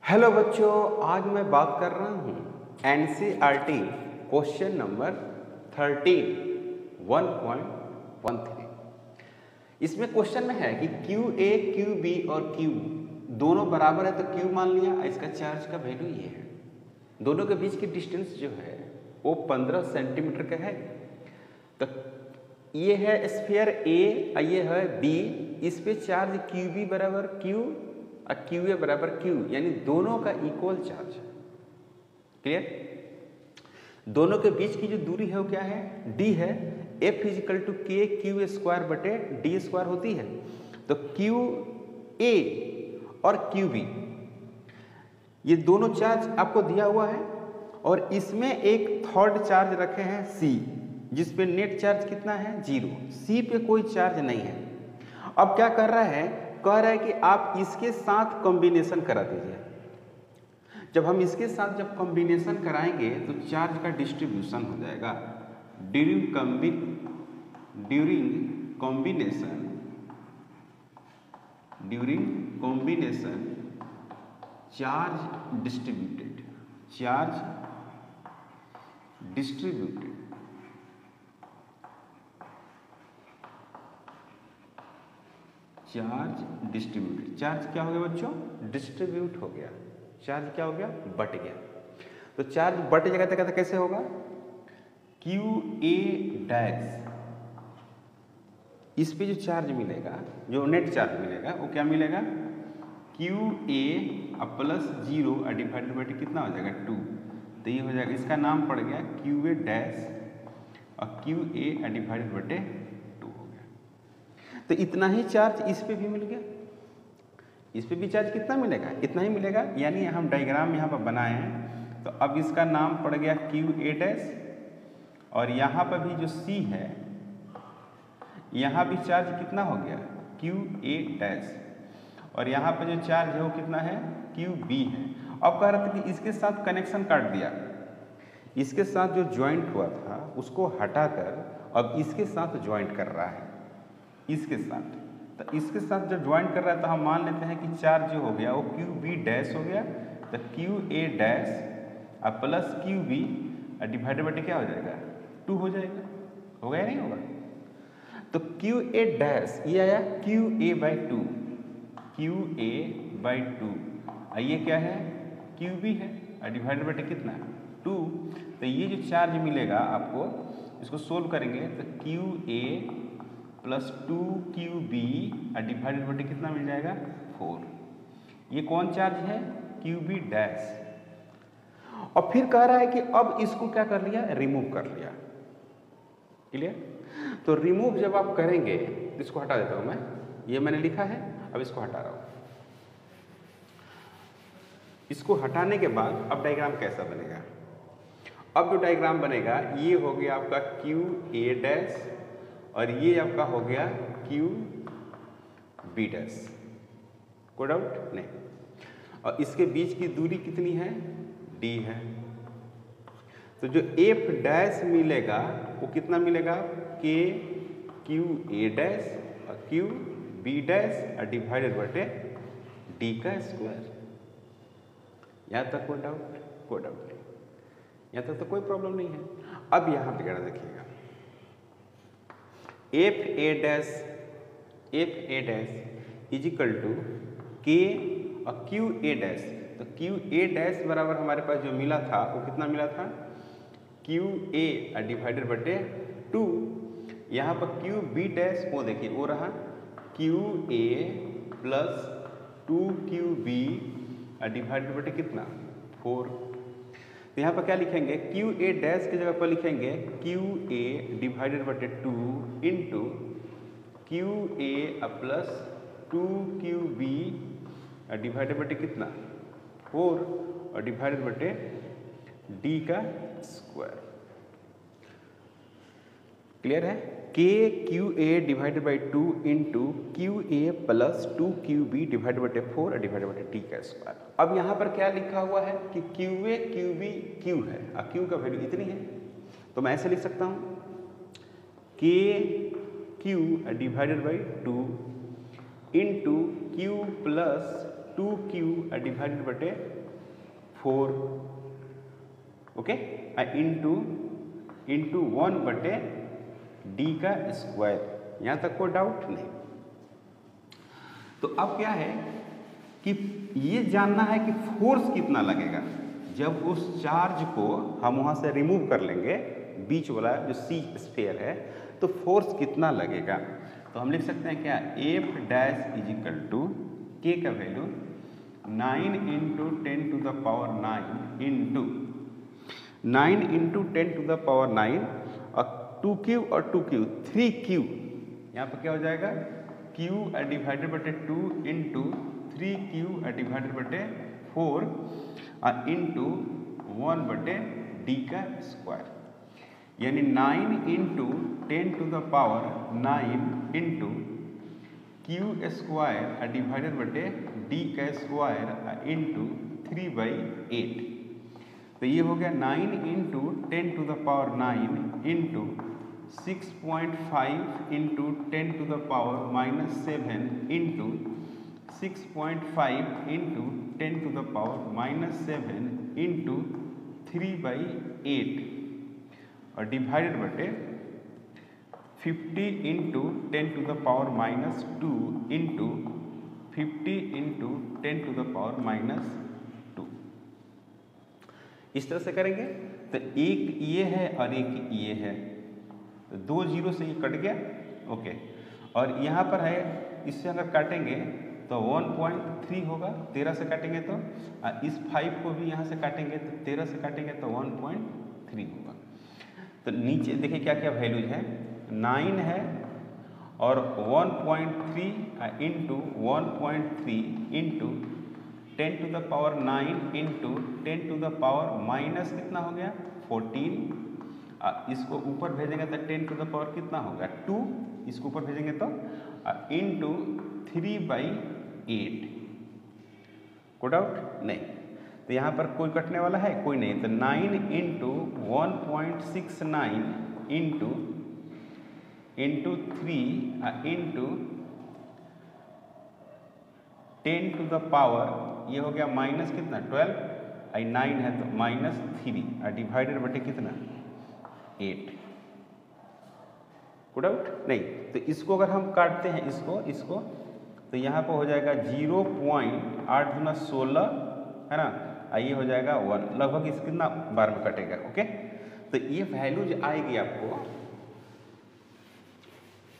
Hello बच्चों, आज मैं बात कर रहा हूँ एनसीईआरटी क्वेश्चन नंबर 13 1.13। इसमें क्वेश्चन में है कि क्यू ए क्यू बी और क्यू दोनों बराबर है, तो क्यू मान लिया, इसका चार्ज का वैल्यू ये है। दोनों के बीच की डिस्टेंस जो है वो 15 सेंटीमीटर का है। तो ये है स्फीयर ए और ये है बी, इस पे चार्ज क्यू बी बराबर क्यू और क्यू ए बराबर क्यू, यानी दोनों का इक्वल चार्ज है। क्लियर? दोनं के बीच की जो दूरी है वो क्या है? डी है। एफ इजिकल टू के क्यू स्क्वायर बटे डी स्क्वायर होती है। तो क्यू ए और क्यू बी ये दोनों चार्ज आपको दिया हुआ है और इसमें एक थर्ड चार्ज रखे हैं सी, जिस पे नेट चार्ज कितना है? 0। सी पे कोई चार्ज नहीं है। अब क्या कर रहा है? कह रहा है कि आप इसके साथ कॉम्बिनेशन करा दीजिए। जब हम इसके साथ जब कॉम्बिनेशन कराएंगे तो चार्ज का डिस्ट्रीब्यूशन हो जाएगा। During combination charge distributed charge क्या हो गया बच्चों? डिस्ट्रीब्यूट हो गया। चार्ज क्या हो गया? बट गया। तो चार्ज बट जाएगा तो कैसे होगा? क्यू ए डैश, इस पे जो चार्ज मिलेगा, जो नेट चार्ज मिलेगा वो क्या मिलेगा? Q A plus 0 divided by कितना हो जाएगा? 2। तो ये हो जाएगा, इसका नाम पड़ गया क्यू ए डैश और क्यू ए डिवाइडेड बटे 2 हो गया। तो इतना ही चार्ज इस पे भी मिल गया। इस पे भी चार्ज कितना मिलेगा? इतना ही मिलेगा। यानी हम डायग्राम यहाँ पर बनाए हैं, तो अब इसका नाम पड़ गया क्यू ए डैश और यहाँ पर भी जो सी है, यहाँ भी चार्ज कितना हो गया? क्यू ए डैश और यहाँ पर जो चार्ज है वो कितना है? क्यू बी है। अब कह रहा था कि इसके साथ कनेक्शन काट दिया, इसके साथ जो ज्वाइंट हुआ था उसको हटाकर अब इसके साथ ज्वाइंट कर रहा है, इसके साथ। तो इसके साथ जो ज्वाइंट कर रहा है तो हम मान लेते हैं कि चार्ज जो हो गया वो क्यू बी डैश हो गया। तो क्यू ए डैश और प्लस क्यू बी डिवाइडेड बटे क्या हो जाएगा? 2 हो जाएगा। होगा या नहीं होगा? तो क्यू ए डैश ये आया क्यू ए बाई 2, और ये क्या है? क्यू बी है और डिवाइडेड बटे कितना? 2। तो ये जो चार्ज मिलेगा आपको, इसको सोल्व करेंगे तो Q A plus 2 Q B divided बटे कितना मिल जाएगा? 4। ये कौन चार्ज है? Q B dash. और फिर कह रहा है कि अब इसको क्या कर लिया? रिमूव कर लिया। क्लियर? तो रिमूव जब आप करेंगे, इसको हटा देता हूं मैं, ये मैंने लिखा है, अब इसको हटा रहा हूं। इसको हटाने के बाद अब डायग्राम कैसा बनेगा? अब जो डायग्राम बनेगा ये हो गया आपका क्यू ए डैश और ये आपका हो गया क्यू बी डैश। कोई डाउट नहीं? और इसके बीच की दूरी कितनी है? डी है। तो जो एफ डैश मिलेगा वो कितना मिलेगा? के क्यू ए डैश और क्यू बी डैश डिवाइडेड बटे डी का स्क्वायर। यहाँ तक कोई डाउट? कोई डाउट नहीं। यहाँ तक तो कोई प्रॉब्लम नहीं है। अब यहाँ पे क्या देखिएगा, F A dash equal to K और क्यू ए डैश। तो क्यू ए डैश बराबर हमारे पास जो मिला था वो कितना मिला था? क्यू ए डिवाइडेड बटे 2। यहाँ पर क्यू बी डैश वो देखिए वो रहा Q A plus 2 Q B divided बटे कितना? 4। तो यहाँ पर क्या लिखेंगे? क्यू ए डैश की जगह पर लिखेंगे क्यू ए डिवाइडेड बटे 2 into Q A plus 2 Q B divided बटे कितना? 4 और डिवाइडेड बटे डी का स्क्वायर। क्लियर है? K Q A divided by 2 into Q A plus 2 Q B divided बटे 4 डिवाइडेड बटे डी का स्क्वायर। अब यहाँ पर क्या लिखा हुआ है कि Q A Q B Q है और क्यू का वैल्यू इतनी है, तो मैं ऐसे लिख सकता हूँ के Q divided by 2 into Q plus 2q divided बटे 4, ओके, इंटू 1 बटे d का स्क्वायर। यहाँ तक कोई डाउट नहीं। तो अब क्या है कि ये जानना है कि फोर्स कितना लगेगा जब उस चार्ज को हम वहाँ से रिमूव कर लेंगे, बीच वाला जो सी स्फीयर है, तो फोर्स कितना लगेगा। तो हम लिख सकते हैं क्या, F dash is equal to K का value 9 into 10 to the power 9 into 9 into 10 to the power 9 और 2q और 2q 3q, यहाँ पर क्या हो जाएगा q डिवाइडेड बटे 2 इंटू 3q डिवाइडेड बटे 4 और इंटू 1 बटे d का स्क्वायर, यानी 9 into 10 to the power 9 into q square divided बटे d का स्क्वायर इंटू 3/8। तो ये हो गया 9 into 10 to the power 9 into 6.5 into 10 to the power -7 into 6.5 into 10 to the power -7 into 3/8 और डिवाइडेड बटे 50 into 10 to the power -2 into 50 into 10 to the power -2। इस तरह से करेंगे तो एक ये है और एक ये है, तो 2 जीरो से ये कट गया, ओके। और यहाँ पर है, इससे अगर काटेंगे तो 1.3 होगा, 13 से काटेंगे तो, इस 5 को भी यहाँ से काटेंगे तो 13 से काटेंगे तो 1.3 होगा। तो नीचे देखिए क्या क्या वैल्यूज है, 9 है और 1.3 into 1.3 into 10 to the power 9 into 10 to the power minus कितना हो गया 14, इसको ऊपर भेजेंगे तो 10 टू द पावर कितना होगा 2, इसको ऊपर भेजेंगे तो इंटू 3/8। कोई डाउट नहीं। तो यहाँ पर कोई कटने वाला है कोई नहीं, तो 9 into 1.69 into 3 into 10 to the power, ये हो गया माइनस कितना 12, 9 है तो -3 डिवाइडेड बटे कितना 8। कोई डाउट नहीं। तो इसको अगर हम काटते हैं इसको तो यहाँ पर हो जाएगा 0.8 गुना 16 है ना, ये हो जाएगा 1, लगभग इस कितना बार में कटेगा, ओके। तो ये वैल्यूज आएगी आपको,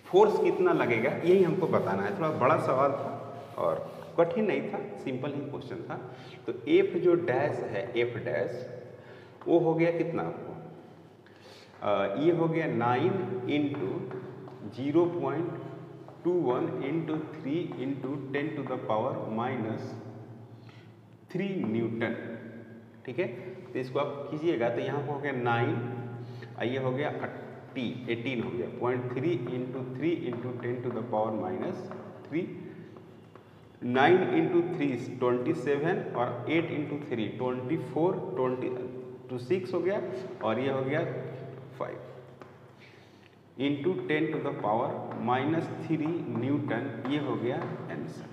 फोर्स कितना लगेगा यही हमको बताना है। थोड़ा बड़ा सवाल था और कठिन नहीं था, सिंपल ही क्वेश्चन था। तो एफ जो डैश है, एफ डैश वो हो गया कितना आपको, ये हो गया 9 into 0.21 into 3 into 10 to the power -3 newton, ठीक है। तो इसको आप कीजिएगा तो यहाँ पर हो गया 9, ये हो गया 18 हो गया 0.3 into 3 into 10 to the power -3, 9 into 3 27 और 8 इंटू 3 24, 26 हो गया और ये हो गया 5 into 10 to the power -3 newton, ये हो गया आंसर।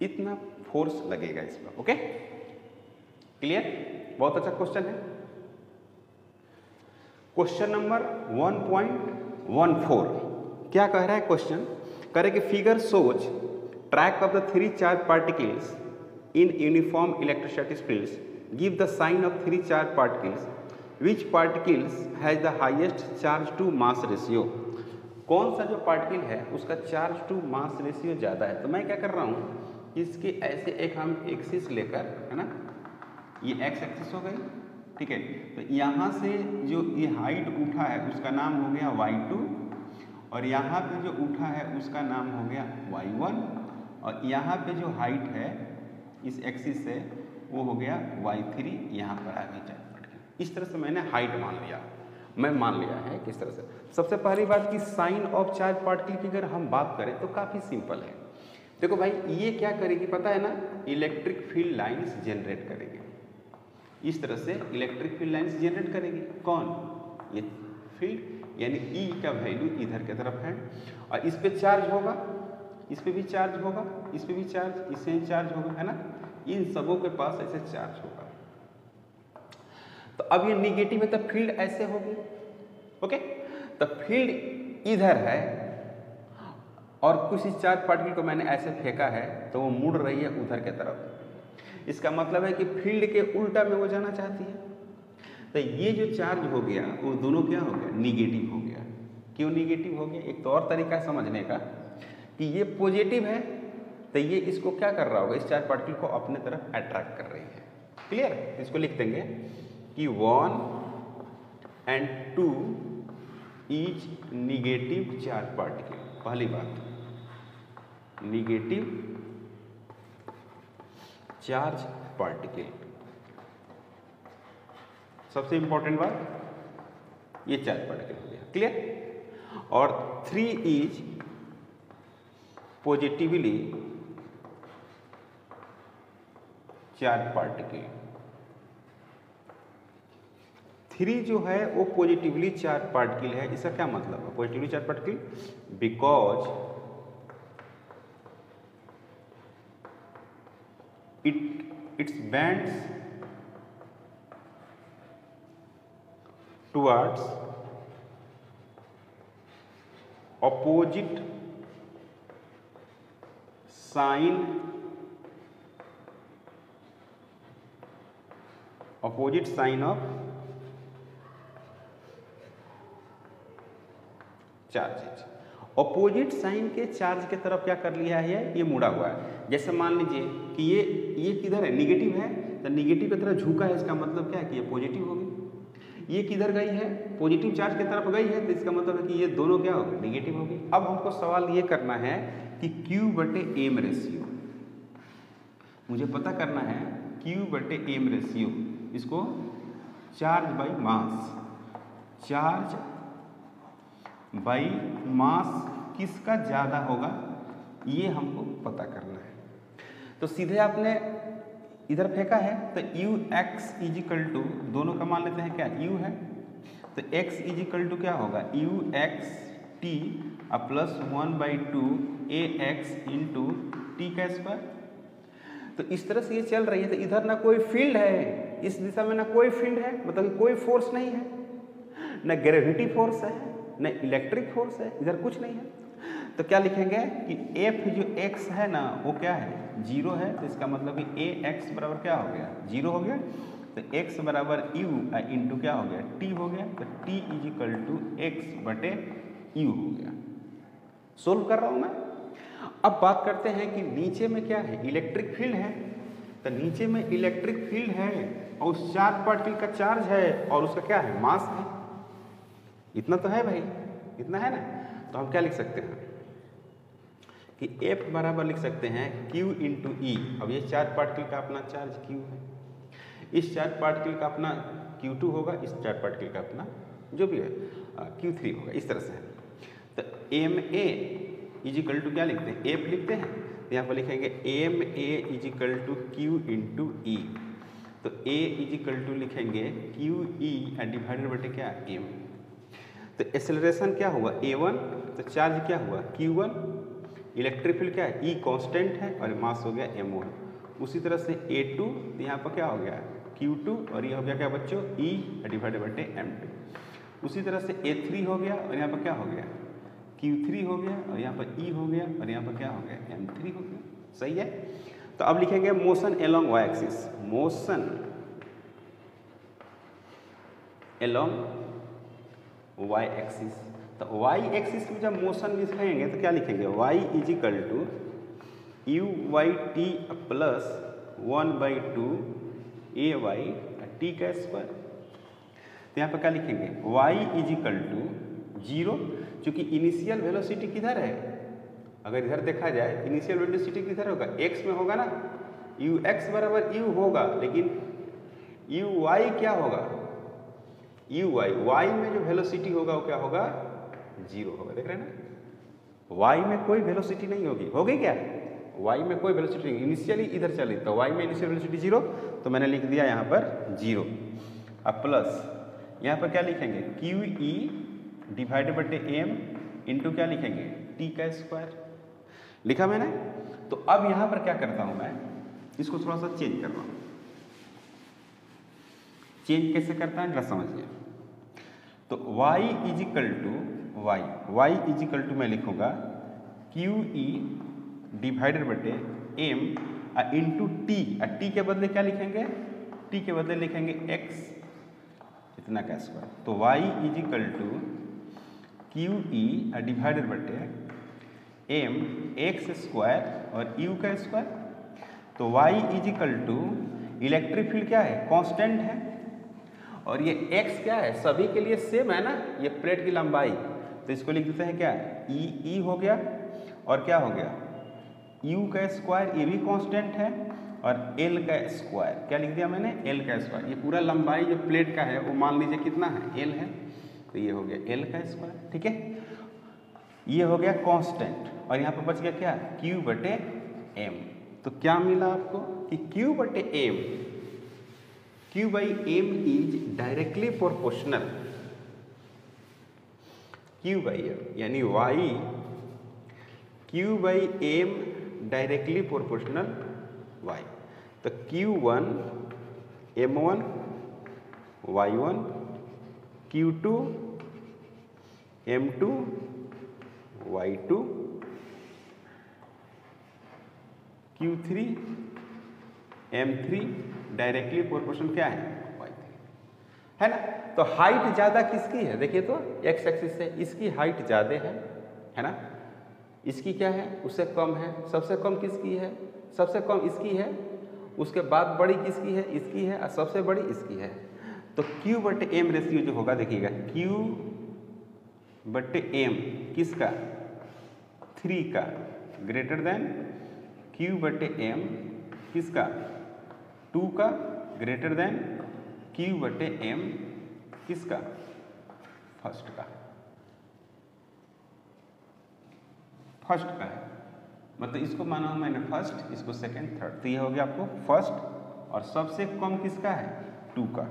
इतना फोर्स लगेगा इसमें, ओके क्लियर। बहुत अच्छा क्वेश्चन है। क्वेश्चन नंबर 1.14 क्या कह रहा है क्वेश्चन, कह रहे कि figure shows track of the 3 charge particles in uniform electrostatic fields, give the sign of 3 charge particles, which particles has the highest charge to mass ratio. कौन सा जो पार्टिकल है उसका चार्ज टू मास रेशियो ज़्यादा है। तो मैं क्या कर रहा हूँ, इसके ऐसे एक हम एक्सिस लेकर, है ना, ये एक्स एक्सिस हो गई, ठीक है। तो यहाँ से जो ये हाइट उठा है उसका नाम हो गया y2 और यहाँ पे जो उठा है उसका नाम हो गया y1 और यहाँ पे जो हाइट है इस एक्सिस से वो हो गया y3, यहाँ पर आ गई चार्ज पार्टिकल। इस तरह से मैंने हाइट मान लिया है किस तरह से। सबसे पहली बात कि साइन ऑफ चार्ज पार्टिकल की अगर हम बात करें तो काफ़ी सिंपल है। देखो भाई ये क्या करेगी पता है ना, इलेक्ट्रिक फील्ड लाइंस जनरेट करेगी। इस तरह से इलेक्ट्रिक फील्ड लाइंस जनरेट करेगी। कौन, ये फील्ड, यानी ई का वैल्यू इधर की तरफ है और इस पे चार्ज होगा, इस पे भी चार्ज होगा, इस पे भी चार्ज, इससे चार्ज होगा, है ना। इन सबों के पास ऐसे चार्ज होगा। तो अब ये निगेटिव है तो फील्ड ऐसे होगी, ओके। तो फील्ड इधर है और कुछ इस चार्ज पार्टिकल को मैंने ऐसे फेंका है तो वो मुड़ रही है उधर के तरफ। इसका मतलब है कि फील्ड के उल्टा में वो जाना चाहती है। तो ये जो चार्ज हो गया वो दोनों क्या हो गया, निगेटिव हो गया। क्यों निगेटिव हो गया? एक तो और तरीका है समझने का कि ये पॉजिटिव है तो ये इसको क्या कर रहा होगा, इस चार्ज पार्टिकल को अपने तरफ अट्रैक्ट कर रही है। क्लियर? इसको लिख देंगे कि 1 and 2 is negative charge particle. पहली बात, निगेटिव चार्ज पार्टिकल, सबसे इंपॉर्टेंट बात ये चार्ज पार्टिकल हो गया। क्लियर? और 3 इज पॉजिटिवली चार्ज पार्टिकल। 3 जो है वो पॉजिटिवली चार्ज पार्टिकल है। इसका क्या मतलब है positively charge particle? Because it's bends towards opposite sign of charges. Opposite sign के चार्ज के तरफ क्या कर लिया है, ये मुड़ा हुआ है। जैसे मान लीजिए कि ये किधर है, निगेटिव है, तो निगेटिव की तरफ झुका है, इसका मतलब क्या है कि ये पॉजिटिव हो गई। ये किधर गई है, पॉजिटिव चार्ज की तरफ गई है, तो इसका मतलब है कि ये दोनों क्या हो गए, निगेटिव हो गई। अब हमको सवाल ये करना है कि Q/M रेशियो, मुझे पता करना है Q/M रेशियो। इसको charge by mass, charge by mass किसका ज़्यादा होगा ये हमको पता करना है। तो सीधे आपने इधर फेंका है तो Ux इजिकल टू, दोनों का मान लेते हैं क्या, U है, तो X इजिकल टू क्या होगा, UXT plus 1/2 AX into T का स्क्वायर। तो इस तरह से ये चल रही है। तो इधर ना कोई फील्ड है, इस दिशा में ना कोई फील्ड है, मतलब कोई फोर्स नहीं है, ना ग्रेविटी फोर्स है, न इलेक्ट्रिक फोर्स है, इधर कुछ नहीं है। तो क्या लिखेंगे कि F जो X है ना वो क्या है, 0 है। तो इसका मतलब कि AX बराबर क्या हो गया, 0 हो गया। तो X बराबर U इंटू क्या हो गया, T हो गया। तो T इजिकल टू X/U हो गया। सोल्व कर रहा हूँ मैं। अब बात करते हैं कि नीचे में क्या है, इलेक्ट्रिक फील्ड है। तो नीचे में इलेक्ट्रिक फील्ड है और उस चार्ज पार्टिकल का चार्ज है और उसका क्या है, मास है। इतना तो है भाई, इतना है ना। तो हम क्या लिख सकते हैं कि F बराबर लिख सकते हैं Q इंटू E। अब ये चार्ज पार्टिकल का अपना चार्ज Q है, इस चार्ज पार्टिकल का अपना Q2 होगा, इस चार्ज पार्टिकल का अपना जो भी है Q3 होगा। इस तरह से है। तो MA इजिकल टू क्या लिखते हैं, F लिखते हैं। तो यहाँ पर लिखेंगे MA equal to Q into E। तो A इजिकल टू लिखेंगे QE डिवाइडेड बटे क्या, M। तो एक्सेलरेशन क्या हुआ, A1। तो चार्ज क्या हुआ, Q1। इलेक्ट्रिक फील्ड क्या है, E कांस्टेंट है और मास हो गया M1। उसी तरह से A2, तो यहाँ पर क्या हो गया, Q2 और ये हो गया क्या बच्चों, E डिवाइडेड बटे M2। उसी तरह से A3 हो गया और यहाँ पर क्या हो गया, Q3 हो गया और यहाँ पर E हो गया और यहाँ पर क्या हो गया, M3 हो गया। सही है। तो अब लिखेंगे motion along Y axis, motion along Y axis. तो वाई एक्सिस में जब मोशन लिखेंगे तो क्या लिखेंगे, y इजिकल टू UYT प्लस 1/2 AY टी का स्क्वायर। तो यहाँ पर क्या लिखेंगे, y इजिकल टू 0, चूँकि इनिशियल वेलोसिटी किधर है, अगर इधर देखा जाए इनिशियल वेलोसिटी किधर होगा, x में होगा ना। Ux बराबर u होगा, लेकिन Uy क्या होगा, y में जो वेलोसिटी होगा वो क्या होगा, 0 होगा। देख रहे हैं ना, y में कोई वेलोसिटी नहीं होगी, होगी क्या, y में कोई वेलोसिटी नहीं, इनिशियली इधर चली। तो y में इनिशियल वेलोसिटी 0, तो मैंने लिख दिया यहाँ पर 0। अब प्लस यहाँ पर क्या लिखेंगे, QE डिवाइडेड बटे M इंटू क्या लिखेंगे, टी का स्क्वायर। लिखा मैंने। तो अब यहां पर क्या करता हूं मैं, इसको थोड़ा सा चेंज कर रहा हूं। चेंज कैसे करता है जरा समझिए। तो y equal to y equal to मैं लिखूंगा क्यू ई डिवाइडेड बटे एम इंटू टी। टी के बदले क्या लिखेंगे, टी के बदले लिखेंगे x इतना का स्क्वायर। तो y equal to Q E divided बटे एम एक्स स्क्वायर और यू का स्क्वायर। तो y equal to electric field क्या है, कांस्टेंट है, और ये x क्या है, सभी के लिए सेम है ना, ये प्लेट की लंबाई। तो इसको लिख देते हैं क्या, ई हो गया, और क्या हो गया u का स्क्वायर, ये भी कांस्टेंट है, और l का स्क्वायर क्या लिख दिया मैंने, l का स्क्वायर। ये पूरा लंबाई जो प्लेट का है वो मान लीजिए कितना है, l है, तो ये हो गया l का स्क्वायर। ठीक है, ये हो गया कांस्टेंट, और यहाँ पर बच गया क्या, q बटे m। तो क्या मिला आपको कि q बटे m, q by m is directly proportional q by m, यानी y q by m directly proportional y। तो q1 m1 y1 q2 m2 y2 q3 m3 directly proportional क्या है, y3 है ना। तो हाइट ज्यादा किसकी है, देखिए तो x एक्सिस से इसकी हाइट ज्यादा है ना, इसकी क्या है उससे कम है। सबसे कम किसकी है, सबसे कम इसकी है, उसके बाद बड़ी किसकी है, इसकी है, और सबसे बड़ी इसकी है। तो q बटे m रेशियो जो होगा देखिएगा, q बटे m किसका, 3 का, ग्रेटर देन q बटे m किसका, 2 का, ग्रेटर देन q बटे m किसका, फर्स्ट का, फर्स्ट का है। मतलब इसको माना मैंने फर्स्ट, इसको सेकंड, थर्ड। तो ये हो गया आपको फर्स्ट, और सबसे कम किसका है, 2 का।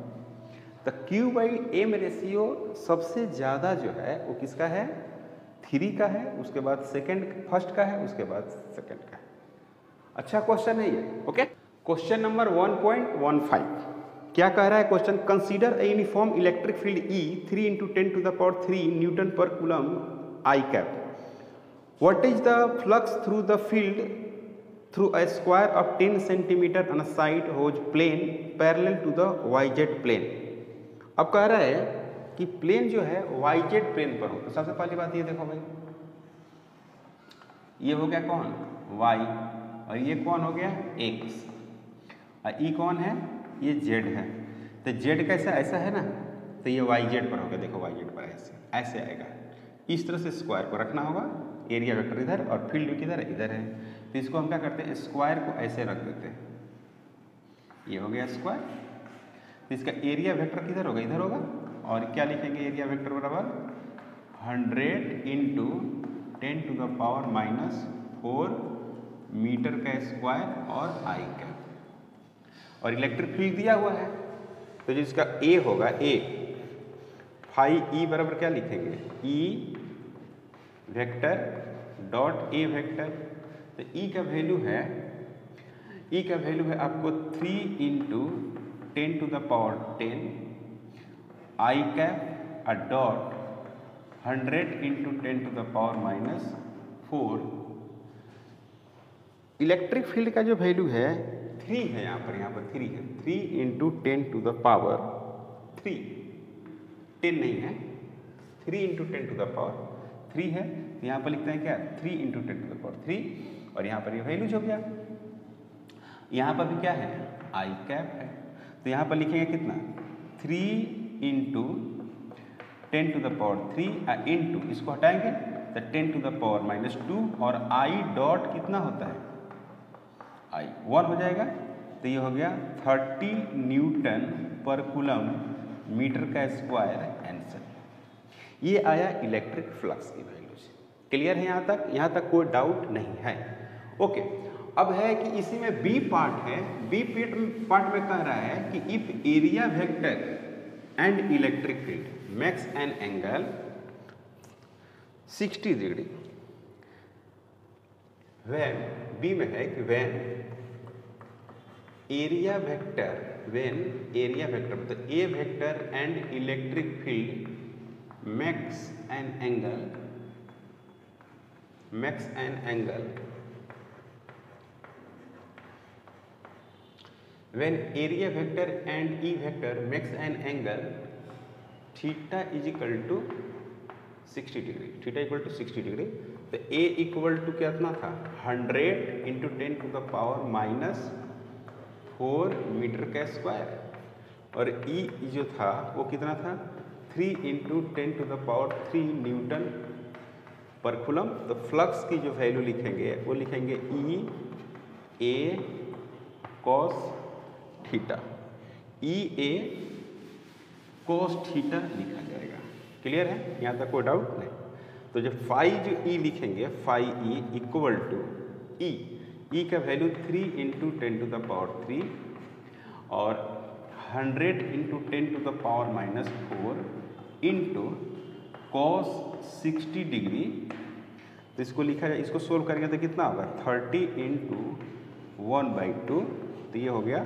तो q बाई m रेशियो सबसे ज़्यादा जो है वो किसका है, 3 का है, उसके बाद सेकंड फर्स्ट का है, उसके बाद सेकंड का है। अच्छा क्वेश्चन है ये। ओके, क्वेश्चन नंबर 1.15 क्या कह रहा है question, consider a uniform electric field E 3 into 10 to the power 3 newton पर coulomb I cap. What is the flux through the field through a square of 10 centimeter on a side whose plane parallel to the yz plane। अब कह रहा है कि plane जो है yz plane पर हो। तो सबसे पहली बात ये देखो भाई, ये हो गया कौन, y, और ये कौन हो गया x, और e कौन है, ये z है। तो z कैसा, ऐसा है ना, तो ये yz पर होगा। देखो yz पर ऐसे आएगा, इस तरह से स्क्वायर को रखना होगा, एरिया वेक्टर इधर और फील्ड किधर है, इधर है। तो इसको हम क्या करते हैं, स्क्वायर को ऐसे रख देते हैं, ये हो गया स्क्वायर। तो इसका एरिया वेक्टर किधर होगा, इधर होगा, और क्या लिखेंगे, एरिया वेक्टर बराबर 100 into 10 to the power -4 metre का स्क्वायर और आई का। और इलेक्ट्रिक फील्ड दिया हुआ है, तो जिसका ए होगा, ए फाई ई बराबर क्या लिखेंगे, E vector dot A vector. तो ई का वैल्यू है, ई का वैल्यू है आपको 3 into 10 to the power 10 I cap A dot 100 into 10 to the power -4। Electric field का जो वैल्यू है 3 है, यहाँ पर 3 है, 3 इंटू 10 टू द पावर 3, 10 नहीं है, 3 इंटू 10 टू द पावर 3 है। तो यहाँ पर लिखते हैं क्या, 3 इंटू 10 टू द पावर 3, और यहाँ पर ये वैल्यूज हो गया। यहाँ पर भी क्या है, आई कैप है। तो यहाँ पर लिखेंगे कितना, 3 into 10 to the power 3 into, इसको हटाएंगे तो 10 टू द पावर -2, और आई डॉट कितना होता है, आई 1 हो जाएगा। तो ये हो गया 30 न्यूटन पर कूलम मीटर का स्क्वायर आंसर। ये आया इलेक्ट्रिक फ्लक्स की वैल्यूज। क्लियर है यहाँ तक कोई डाउट नहीं है। ओके, अब है कि इसी में बी पार्ट है, बी पार्ट में कह रहा है कि if area vector and electric field makes an angle 60 degree when B में है कि व्हेन एरिया वेक्टर मतलब A vector and electric field makes an angle when area vector and E vector makes an angle theta is equal to 60 degree, theta equal to 60 degree. तो A equal to कितना था 100 into 10 to the power -4 metre का square, और E जो था वो कितना था 3 into 10 to the power 3 newton पर कूलम। तो फ्लक्स की जो वैल्यू लिखेंगे वो लिखेंगे E A cos theta, E A cos theta लिखा जाएगा। क्लियर है, यहाँ तक कोई डाउट नहीं। तो जब फाई जो E लिखेंगे phi E equal to E का value 3 into 10 to the power 3 और 100 into 10 to the power -4 into cos 60 degree. तो इसको लिखा जाए, इसको सोल्व करेंगे तो कितना होगा 30 इंटू 1/2, तो ये हो गया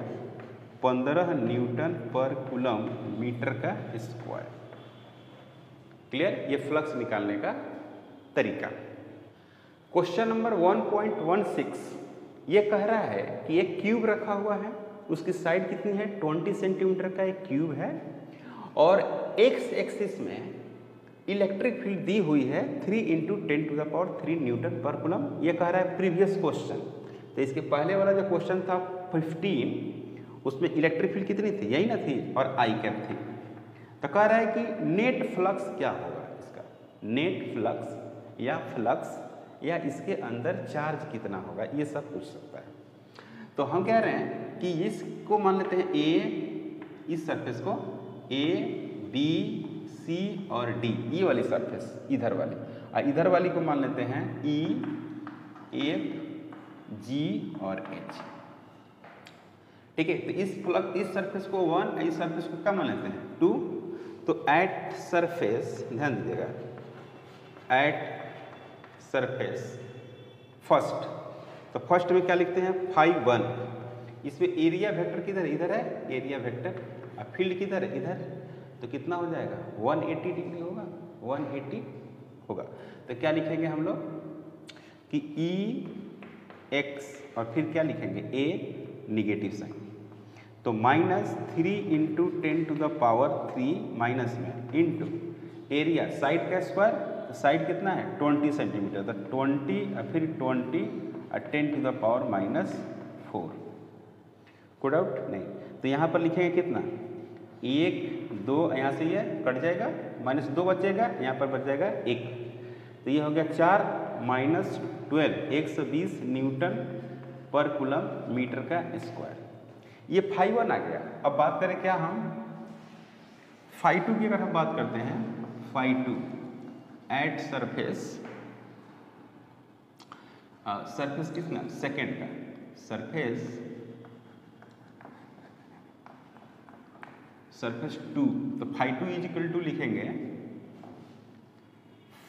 15 न्यूटन पर कूलम मीटर का स्क्वायर। क्लियर, ये फ्लक्स निकालने का तरीका। क्वेश्चन नंबर 1.16 ये कह रहा है कि एक क्यूब रखा हुआ है, उसकी साइड कितनी है 20 सेंटीमीटर का एक क्यूब है, और एक्स एक्सिस में इलेक्ट्रिक फील्ड दी हुई है 3 into 10 to the power 3 newton पर कूलम। ये कह रहा है प्रीवियस क्वेश्चन। तो इसके पहले वाला जो क्वेश्चन था 15, उसमें इलेक्ट्रिक फील्ड कितनी थी, यही ना थी, और आई कैप थी। तो कह रहा है कि नेट फ्लक्स क्या होगा, इसका नेट फ्लक्स या इसके अंदर चार्ज कितना होगा, ये सब पूछ सकता है। तो हम कह रहे हैं कि इसको मान लेते हैं ए, इस सरफेस को ए बी सी और डी, ये वाली सरफेस इधर वाली, और इधर वाली को मान लेते हैं ई एफ जी और एच। ठीक है, तो इस सरफेस को 1, इस सरफेस को क्या मान लेते हैं 2। तो एट सरफेस, ध्यान दीजिएगा, एट सरफेस फर्स्ट, तो फर्स्ट में क्या लिखते हैं फाई 1। इसमें एरिया वेक्टर किधर, इधर है एरिया वेक्टर, और फील्ड किधर है इधर, तो कितना हो जाएगा 180 डिग्री होगा, 180 होगा। तो क्या लिखेंगे हम लोग कि ई एक्स, और फिर क्या लिखेंगे ए निगेटिव साइन, तो -3 into 10 to the power 3 minus में इंटू एरिया साइड का स्क्वायर, तो साइड कितना है 20 सेंटीमीटर, तो 20 और फिर 20 और 10 टू द पावर -4। कोई डाउट नहीं। तो यहाँ पर लिखेंगे कितना 1 2, यहाँ से ये कट जाएगा, -2 बचेगा, यहाँ पर बच जाएगा 1, तो ये हो गया 4 -12 120 न्यूटन पर कूलम मीटर का स्क्वायर। ये फाई 1 आ गया। अब बात करें क्या हम फाई 2 की, अगर हम बात करते हैं फाई 2 एट सरफेस, सरफेस कितना सेकेंड का, सरफेस 2, तो फाई 2 इज इक्वल टू लिखेंगे,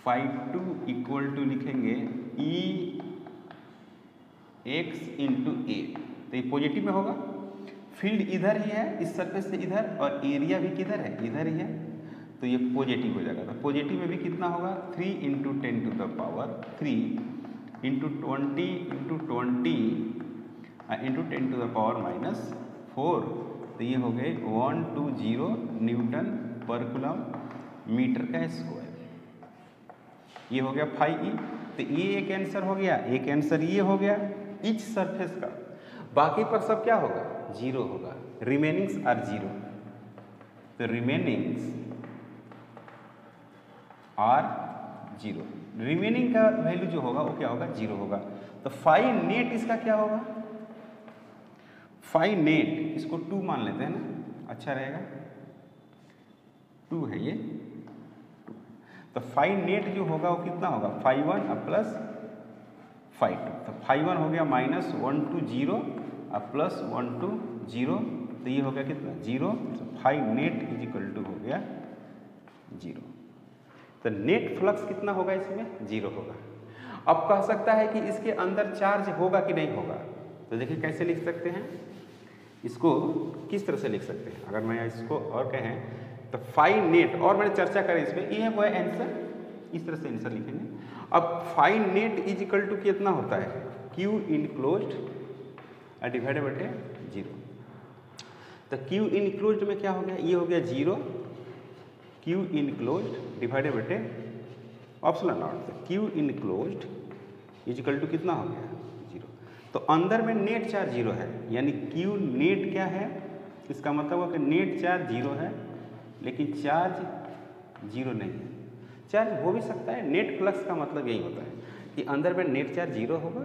फाई 2 इक्वल टू लिखेंगे ई एक्स इंटू ए, तो ये पॉजिटिव में होगा, फील्ड इधर ही है इस सरफेस से इधर, और एरिया भी किधर है इधर ही है, तो ये पॉजिटिव हो जाएगा। तो पॉजिटिव में भी कितना होगा 3 into 10 to the power 3 into 20 into 20 into 10 to the power -4, तो ये हो गए 120 न्यूटन पर कूलम मीटर का स्क्वायर। ये हो गया फाई ई। तो ये एक आंसर हो गया, एक आंसर ये हो गया इच सरफेस का। बाकी पर सब क्या होगा 0 होगा, रिमेनिंग्स आर 0। तो रिमेनिंग्स आर 0, रिमेनिंग का वैल्यू जो होगा वो क्या होगा 0 होगा। तो फाई नेट इसका क्या होगा, फाई नेट इसको 2 मान लेते हैं ना, अच्छा रहेगा, 2 है ये 2। तो फाई नेट जो होगा वो कितना होगा फाई 1 प्लस फाई 2, तो फाई 1 हो गया -120 और प्लस 120, तो ये हो गया कितना 0। तो phi net is equal to हो गया 0। तो नेट फ्लक्स कितना होगा इसमें 0 होगा। अब कह सकता है कि इसके अंदर चार्ज होगा कि नहीं होगा, तो देखिए कैसे लिख सकते हैं इसको, किस तरह से लिख सकते हैं। अगर मैं इसको और कहें तो फाई नेट, और मैंने चर्चा करी इसमें, ये है वो आंसर, इस तरह से आंसर लिखेंगे। अब phi net is equal to कितना होता है, क्यू इनक्लोज्ड डिवाइडेड बटे 0। तो क्यू इनक्लोज्ड में क्या हो गया, ये हो गया 0, क्यू इनक्लोज्ड डिवाइडेड बटे ऑप्शन नॉट। तो Q enclosed is equal to कितना हो गया, 0। तो अंदर में नेट चार्ज 0 है, यानी क्यू नेट क्या है, इसका मतलब है कि नेट चार्ज 0 है लेकिन चार्ज 0 नहीं है। चार्ज हो भी सकता है, नेट फ्लक्स का मतलब यही होता है कि अंदर में नेट चार्ज 0 होगा,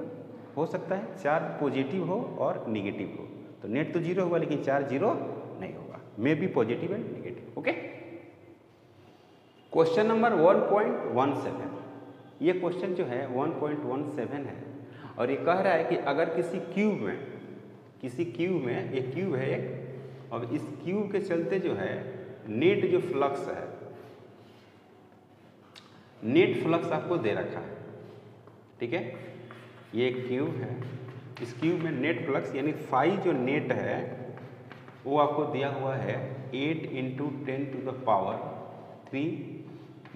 हो सकता है चार्ज पॉजिटिव हो और निगेटिव हो। तो नेट तो 0 होगा लेकिन चार्ज 0 नहीं होगा, may be positive and negative. Okay, question number 1.17, ये क्वेश्चन जो है 1.17 है और ये कह रहा है कि अगर किसी क्यूब में एक क्यूब है एक, और इस क्यूब के चलते जो है नेट जो फ्लक्स है, नेट फ्लक्स आपको दे रखा है, ठीक है। ये एक क्यूब है, इस क्यूब में नेट फ्लक्स यानी फाई जो नेट है वो आपको दिया हुआ है 8 × 10⁻³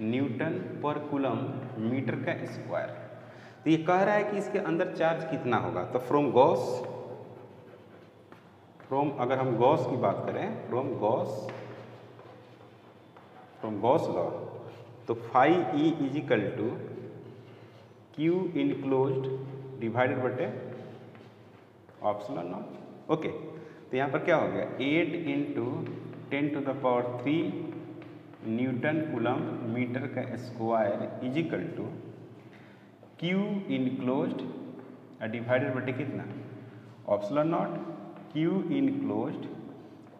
न्यूटन पर कूलम मीटर का स्क्वायर। तो ये कह रहा है कि इसके अंदर चार्ज कितना होगा। तो अगर हम गॉस की बात करें, फ्रॉम गॉस लॉ, तो phi E is equal to Q enclosed divided बटे ऑप्शन नॉट। ओके, तो यहाँ पर क्या हो गया, 8 × 10⁻³ न्यूटन कूलम मीटर का square is equal to Q enclosed divided बटे कितना, epsilon naught. Q enclosed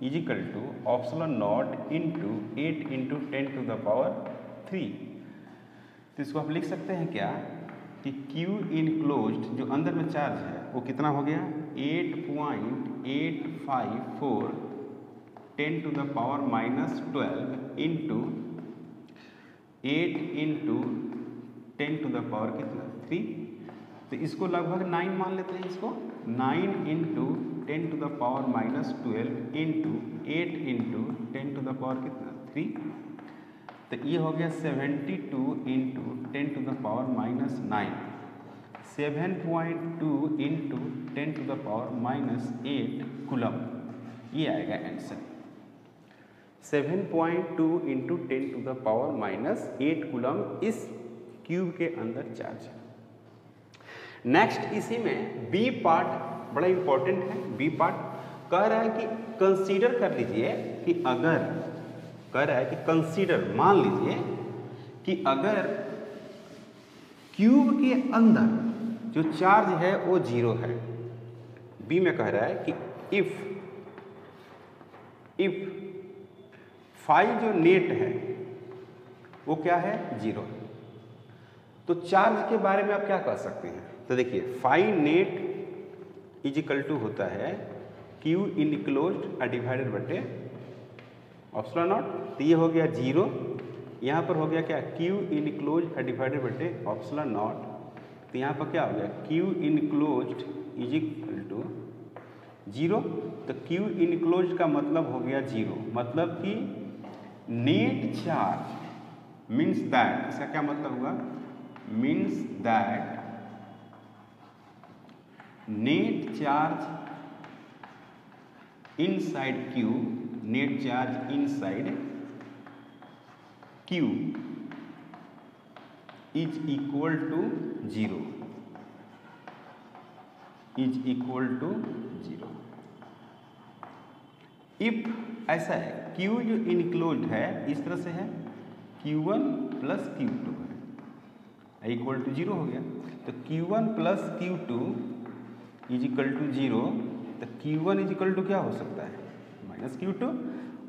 is equal to epsilon naught into 8 × 10⁻³ तो इसको आप लिख सकते हैं क्या कि क्यू इनक्लोज्ड जो अंदर में चार्ज है वो कितना हो गया, 8.854 10⁻⁻12 इंटू 8 × 10⁻³ तो इसको लगभग 9 मान लेते हैं इसको, 9 × 10⁻⁻12 इंटू 8 × 10⁻³ तो ये हो गया 72 × 10⁻⁻9, 7.2 × 10⁻⁸ कूलम, ये आएगा आंसर। 7.2 × 10⁻⁸ कूलम इस क्यूब के अंदर चार्ज है। नेक्स्ट इसी में बी पार्ट बड़ा इंपॉर्टेंट है। बी पार्ट कह रहा है कि कंसीडर कर लीजिए कि अगर, कह रहा है कि कंसीडर, मान लीजिए कि अगर क्यूब के अंदर जो चार्ज है वो 0 है। बी में कह रहा है कि इफ फाई जो नेट है वो क्या है, 0। तो चार्ज के बारे में आप क्या कह सकते हैं, तो देखिए phi net is equal to होता है क्यू इनक्लोज्ड डिवाइडेड बटे ऑप्शन नॉट। तो ये हो गया 0, यहाँ पर हो गया क्या, क्यू इनक्लोज्ड डिवाइडेड बटे ऑप्शन नॉट। तो यहाँ पर क्या हो गया, Q enclosed is equal to 0। तो क्यू इनक्लोज्ड का मतलब हो गया 0, मतलब कि नेट चार्ज मीन्स दैट, इसका क्या मतलब हुआ, means that net charge inside Q, net charge inside Q is equal to 0, is equal to 0। If ऐसा है, क्यू जो इनक्लोज्ड है इस तरह से है, Q1 + Q2 है, इक्वल टू 0 हो गया। तो Q1 + Q2 is equal to 0। तो Q1 इज इक्वल टू क्या हो सकता है, -Q2,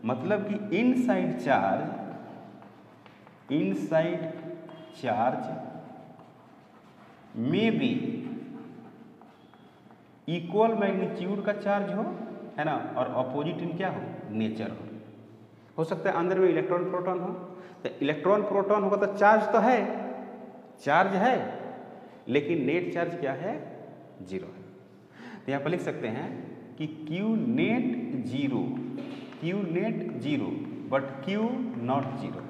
मतलब कि इनसाइड चार्ज में भी इक्वल मैग्नीट्यूड का चार्ज हो, है ना, और अपोजिट इन क्या हो, नेचर हो सकता है अंदर में इलेक्ट्रॉन प्रोटॉन हो। तो इलेक्ट्रॉन प्रोटॉन होगा तो चार्ज तो है, चार्ज है, लेकिन नेट चार्ज क्या है, 0 है। तो यहाँ पर लिख सकते हैं कि Q net 0 but Q not 0,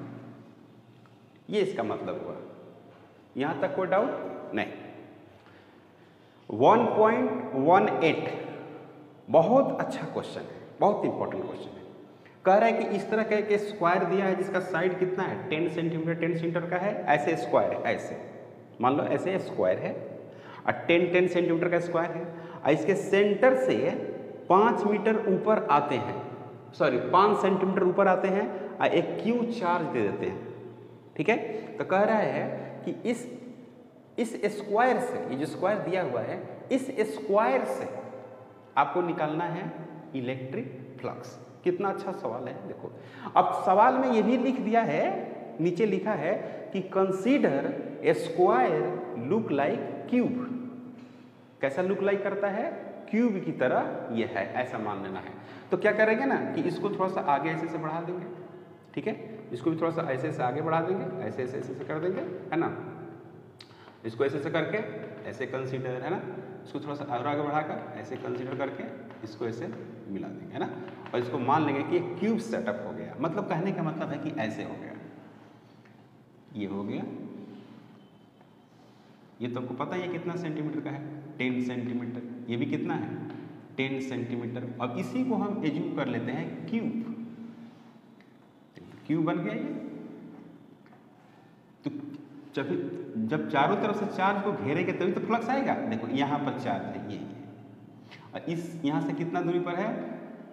ये इसका मतलब हुआ। यहाँ तक कोई डाउट नहीं। 1.18 बहुत अच्छा क्वेश्चन है, बहुत इंपॉर्टेंट क्वेश्चन है। कह रहा है कि इस तरह का एक स्क्वायर दिया है जिसका साइड कितना है, 10 सेंटीमीटर का है। ऐसे स्क्वायर है, ऐसे मान लो ऐसे स्क्वायर है और 10 सेंटीमीटर का स्क्वायर है और इसके सेंटर से 5 मीटर ऊपर आते हैं, सॉरी 5 सेंटीमीटर ऊपर आते हैं और एक क्यू चार्ज दे देते हैं। ठीक है, तो कह रहा है कि इस स्क्वायर से, ये जो स्क्वायर दिया हुआ है, इस स्क्वायर से आपको निकालना है इलेक्ट्रिक फ्लक्स। कितना अच्छा सवाल है, देखो। अब सवाल में ये भी लिख दिया है, नीचे लिखा है कि consider a square look like cube. कैसा लुक लाइक करता है, क्यूब की तरह ये है, ऐसा मान लेना है। तो क्या करेंगे ना कि इसको थोड़ा सा आगे ऐसे से बढ़ा देंगे, ठीक है, इसको भी थोड़ा सा ऐसे से आगे बढ़ा देंगे, ऐसे ऐसे ऐसे कर देंगे, है ना। इसको ऐसे से करके ऐसे कंसीडर, है ना, इसको थोड़ा सा और आगे बढ़ाकर ऐसे कंसीडर करके इसको ऐसे मिला देंगे, है ना, और इसको मान लेंगे कि एक क्यूब सेटअप हो गया। मतलब कहने का मतलब है कि ऐसे हो गया, ये हो गया, ये तो आपको पता ही है कितना सेंटीमीटर का है, 10 सेंटीमीटर। ये भी कितना है, 10 सेंटीमीटर। अब इसी को हम एज्यूम कर लेते हैं क्यूब, क्यूब बन गया ये। तो जब चारों तरफ से चार्ज को घेरेंगे तभी तो फ्लक्स आएगा। देखो यहाँ पर चार्ज है, ये और इस यहाँ से कितना दूरी पर है,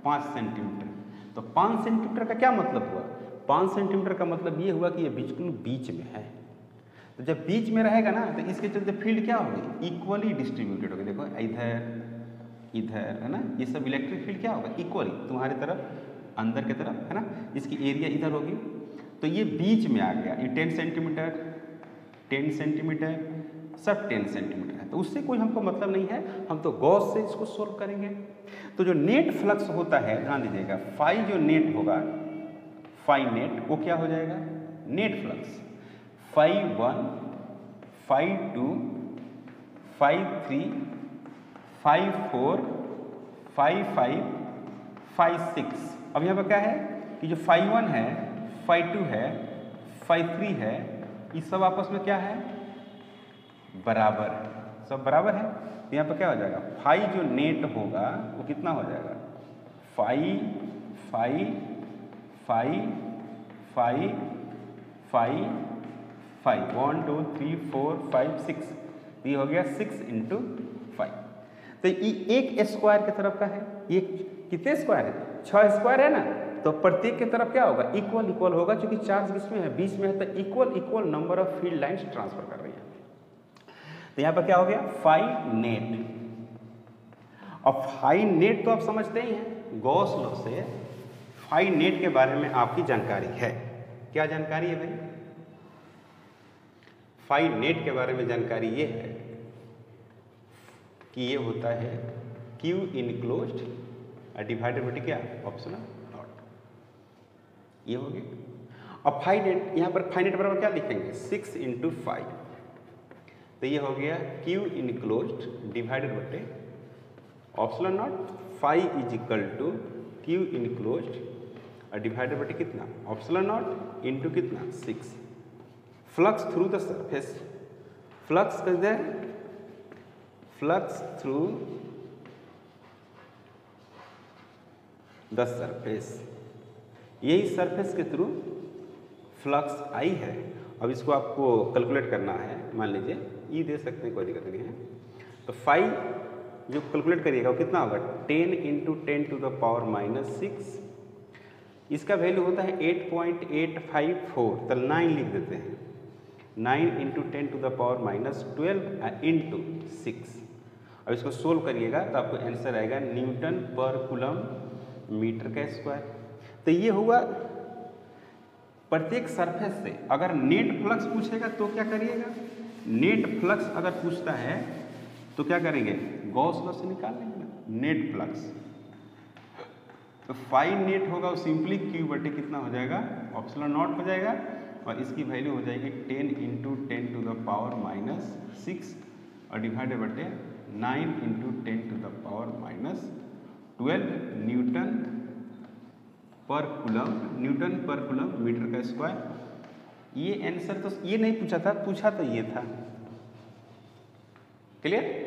5 सेंटीमीटर। तो 5 सेंटीमीटर का क्या मतलब हुआ, 5 सेंटीमीटर का मतलब ये हुआ कि ये बिल्कुल बीच में है। तो जब बीच में रहेगा ना तो इसके चलते फील्ड क्या होगी, इक्वली डिस्ट्रीब्यूटेड होगी। देखो इधर इधर, है ना, ये सब इलेक्ट्रिक फील्ड क्या होगा, इक्वली तुम्हारी तरफ, अंदर की तरफ, है ना, इसकी एरिया इधर होगी। तो ये बीच में आ गया, ये 10 सेंटीमीटर सब 10 सेंटीमीटर है, तो उससे कोई हमको मतलब नहीं है, हम तो गॉस से इसको सोल्व करेंगे। तो जो नेट फ्लक्स होता है, ध्यान दीजिएगा, फाई जो नेट होगा, फाई नेट, वो क्या हो जाएगा, net flux phi 1, phi 2, phi 3, phi 4, phi 5, phi 6। अब यहाँ पर क्या है कि जो फाई 1 है, फाई 2 है, फाई 3 है, ये सब आपस में क्या है, बराबर है, सब बराबर है। तो यहाँ पर क्या हो जाएगा, फाई जो नेट होगा वो कितना हो जाएगा, phi phi phi phi phi phi 1 2 3 4 5 6, ये हो गया 6 × 5। तो ये एक स्क्वायर की तरफ का है, ये कितने स्क्वायर है, 6 स्क्वायर है ना। तो प्रत्येक की तरफ क्या होगा, इक्वल इक्वल होगा, क्योंकि चार्ज किसमें है, बीच में है, तो equal number of field lines transfer कर रही है। तो यहाँ पर क्या हो गया, फाई नेट। अब फाई नेट तो आप समझते ही हैं, गॉस लॉ से फाई नेट के बारे में आपकी जानकारी है। क्या जानकारी है भाई, फाई नेट के बारे में जानकारी ये है कि ये होता है क्यू इनक्लोज्ड डिवाइडेड बाय क्या, ऑप्शनल नॉट, ये हो गया। अब फाई नेट, यहाँ पर फाई नेट बराबर क्या लिखेंगे, 6 × 5, तो ये हो गया Q enclosed divided by epsilon naught, phi is equal to Q enclosed divided by कितना, ऑप्शनल नॉट इंटू कितना, 6। Flux through the surface, flux किधर, फ्लक्स थ्रू द सरफेस, यही सरफेस के थ्रू फ्लक्स आई है। अब इसको आपको कैलकुलेट करना है, मान लीजिए ये दे सकते हैं, कोई दिक्कत नहीं है। तो फाई जो कैलकुलेट करिएगा वो कितना होगा, 10 × 10⁻⁻6, इसका वैल्यू होता है 8.854, तो 9 लिख देते हैं, 9 × 10⁻12 × 6। अब इसको सोल्व करिएगा तो आपको आंसर आएगा न्यूटन पर कूलम मीटर का स्क्वायर। तो ये हुआ प्रत्येक सरफेस से। अगर नेट फ्लक्स पूछेगा तो क्या करिएगा, नेट फ्लक्स अगर पूछता है तो क्या करेंगे, गॉस लॉ से निकाल लेंगे ना, नेट फ्लक्स। तो फाई नेट होगा वो सिंपली क्यू बटे कितना हो जाएगा, ऑप्शनल नॉट हो जाएगा, और इसकी वैल्यू हो जाएगी 10 × 10⁻⁻6 और डिवाइडेड बटे 9 इंटू 10⁻⁻12 न्यूटन पर कूलम मीटर का स्क्वायर। ये आंसर तो ये नहीं पूछा था, पूछा तो ये था। क्लियर?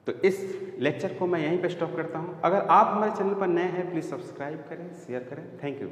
तो इस लेक्चर को मैं यहीं पे स्टॉप करता हूं। अगर आप हमारे चैनल पर नए हैं प्लीज़ सब्सक्राइब करें, शेयर करें। Thank you.